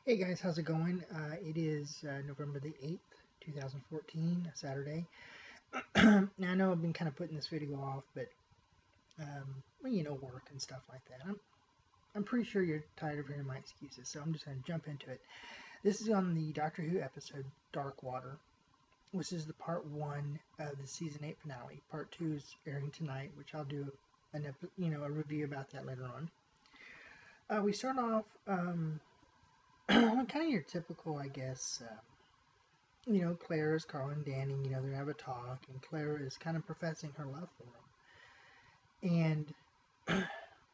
Hey guys, how's it going? It is November the 8th, 2014, Saturday. Now I know I've been kind of putting this video off, but well, work and stuff like that. I'm pretty sure you're tired of hearing my excuses, so I'm just going to jump into it. This is on the Doctor Who episode Dark Water, which is the part 1 of the season 8 finale. Part 2 is airing tonight, which I'll do a review about that later on. We start off kind of your typical, I guess. Clara's calling Danny, they have a talk, and Clara is kind of professing her love for him. And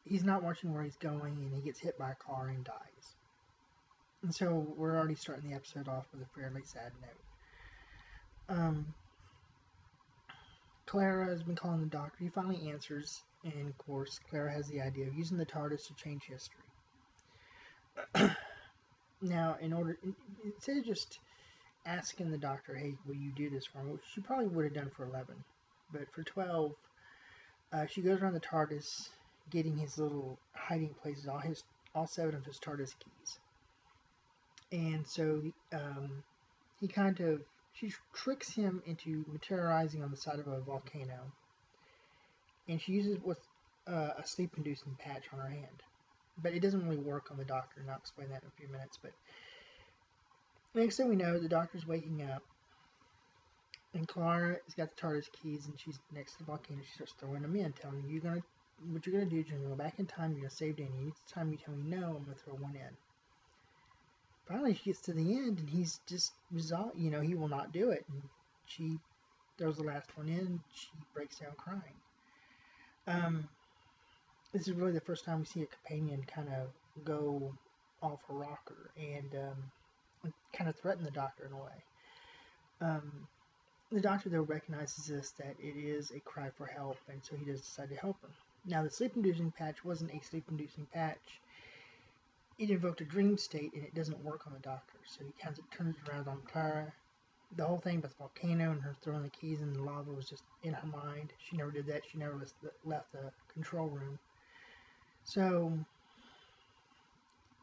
he's not watching where he's going, and he gets hit by a car and dies. And so we're already starting the episode off with a fairly sad note. Clara has been calling the doctor. He finally answers, and of course, Clara has the idea of using the TARDIS to change history. Now, instead of just asking the doctor, hey, will you do this for me? Which she probably would have done for 11. But for 12, she goes around the TARDIS getting his little hiding places, all 7 of his TARDIS keys. And so she tricks him into materializing on the side of a volcano. And she uses a sleep-inducing patch on her hand. But it doesn't really work on the doctor, and I'll explain that in a few minutes. But next thing we know, the doctor's waking up, and Clara has got the TARDIS keys, and she's next to the volcano. She starts throwing them in, telling him, what you're gonna do is you're gonna go back in time, you're gonna save Danny. Each time you tell me no, I'm gonna throw one in. Finally, she gets to the end, and he's just resolved. He will not do it, and she throws the last one in. She breaks down crying. This is really the first time we see a companion kind of go off her rocker and kind of threaten the doctor in a way. The doctor, though, recognizes that it is a cry for help, and so he does decide to help her. Now, the sleep-inducing patch wasn't a sleep-inducing patch. It invoked a dream state, and it doesn't work on the doctor, so he kind of turns it around on Clara. The whole thing about the volcano and her throwing the keys in the lava was just in her mind. She never did that. She never left the control room. So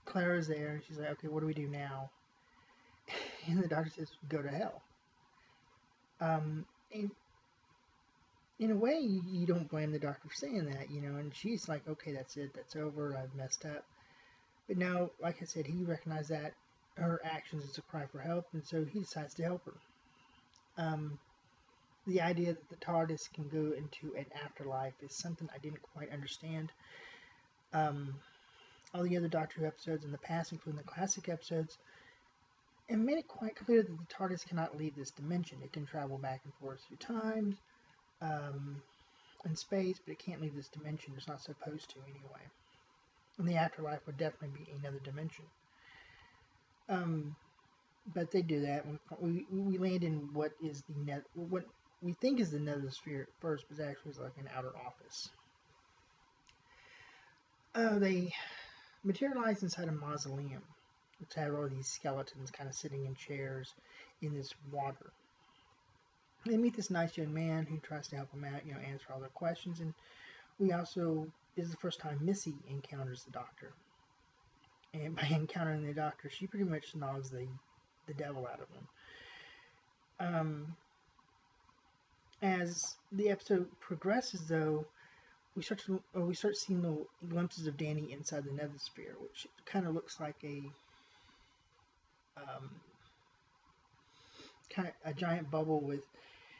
Clara's there, and she's like, okay, what do we do now? And the doctor says, go to hell. And in a way, you don't blame the doctor for saying that, and she's like, okay, that's it, that's over, I've messed up. But no, like I said, he recognized that her actions is a cry for help, and so he decides to help her. The idea that the TARDIS can go into an afterlife is something I didn't quite understand. All the other Doctor Who episodes in the past, including the classic episodes, and made it quite clear that the TARDIS cannot leave this dimension. It can travel back and forth through time, in space, but it can't leave this dimension. It's not supposed to anyway. And the afterlife would definitely be another dimension. But they do that. We land in what we think is the nether sphere at first, but actually is like an outer office. They materialize inside a mausoleum, which had all these skeletons kind of sitting in chairs in this water. They meet this nice young man who tries to help them out, answer all their questions, and this is the first time Missy encounters the doctor. And by encountering the doctor, she pretty much knocks the devil out of him. As the episode progresses, though, we start seeing little glimpses of Danny inside the nether sphere, which kind of looks like kind of a giant bubble with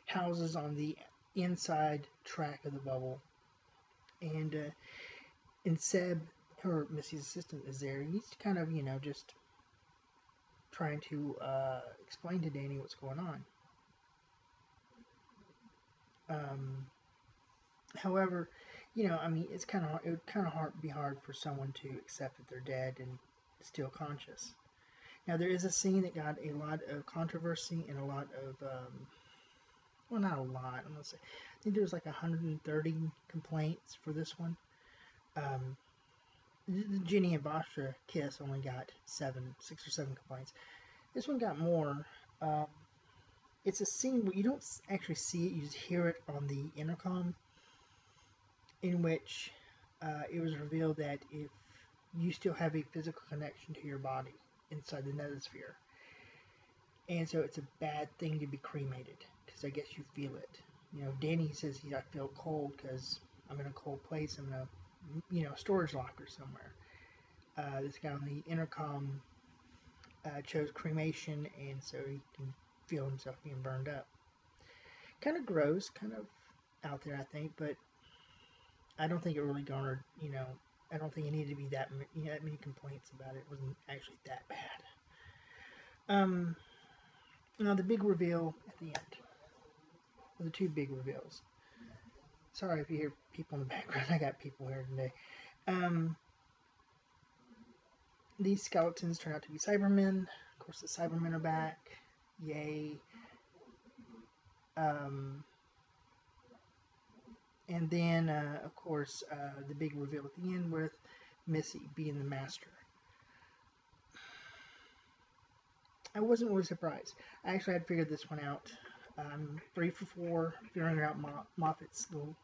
houses on the inside track of the bubble. And Seb, her Missy's assistant, is there. He's kind of, just trying to explain to Danny what's going on. However, it would kind of be hard for someone to accept that they're dead and still conscious. Now, there is a scene that got a lot of controversy and a lot of, well, not a lot, I'm going to say, I think there was like 130 complaints for this one. The Ginny and Bastra kiss only got 6 or 7 complaints. This one got more. It's a scene where you don't actually see it, you just hear it on the intercom, in which it was revealed that if you still have a physical connection to your body, inside the nethosphere. And so it's a bad thing to be cremated, because I guess you feel it. Danny says I feel cold because I'm in a cold place. I'm in a storage locker somewhere. This guy on the intercom chose cremation, and so he can feel himself being burned up. Kind of gross, kind of out there, I think, but I don't think it really garnered, I don't think it needed to be that many complaints about it. It wasn't actually that bad. The big reveal at the end. The two big reveals. Sorry if you hear people in the background. I got people here today. These skeletons turn out to be Cybermen. Of course, the Cybermen are back. Yay. And then, of course, the big reveal at the end with Missy being the master. I wasn't really surprised. I actually had figured this one out. 3 for 4, figuring out Moffat's little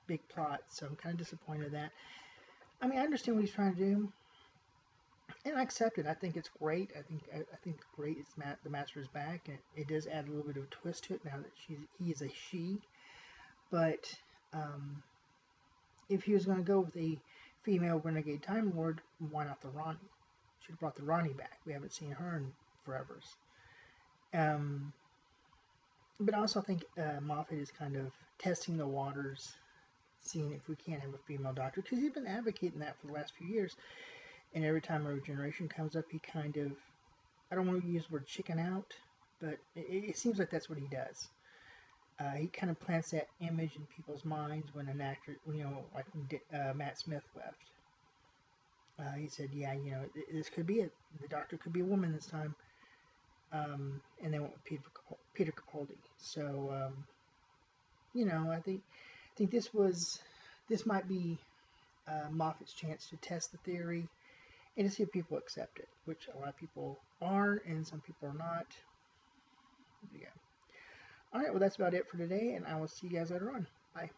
big plot, so I'm kind of disappointed in that. I mean, I understand what he's trying to do, and I accept it. I think it's great. I think great is the master is back, and it does add a little bit of a twist to it now that he is a she. But if he was going to go with a female renegade Time Lord, why not the Ronnie? Should have brought the Ronnie back. We haven't seen her in forever. But I also think Moffat is kind of testing the waters, seeing if we can't have a female doctor, because he's been advocating that for the last few years. And every time a regeneration comes up, he kind of, I don't want to use the word chicken out, but it seems like that's what he does. He kind of plants that image in people's minds when an actor, like when Matt Smith left. He said, yeah, this could be it. The doctor could be a woman this time. And they went with Peter Capaldi. So, I think this might be Moffat's chance to test the theory and to see if people accept it, which a lot of people are and some people are not. Yeah. All right, well, that's about it for today, and I will see you guys later on. Bye.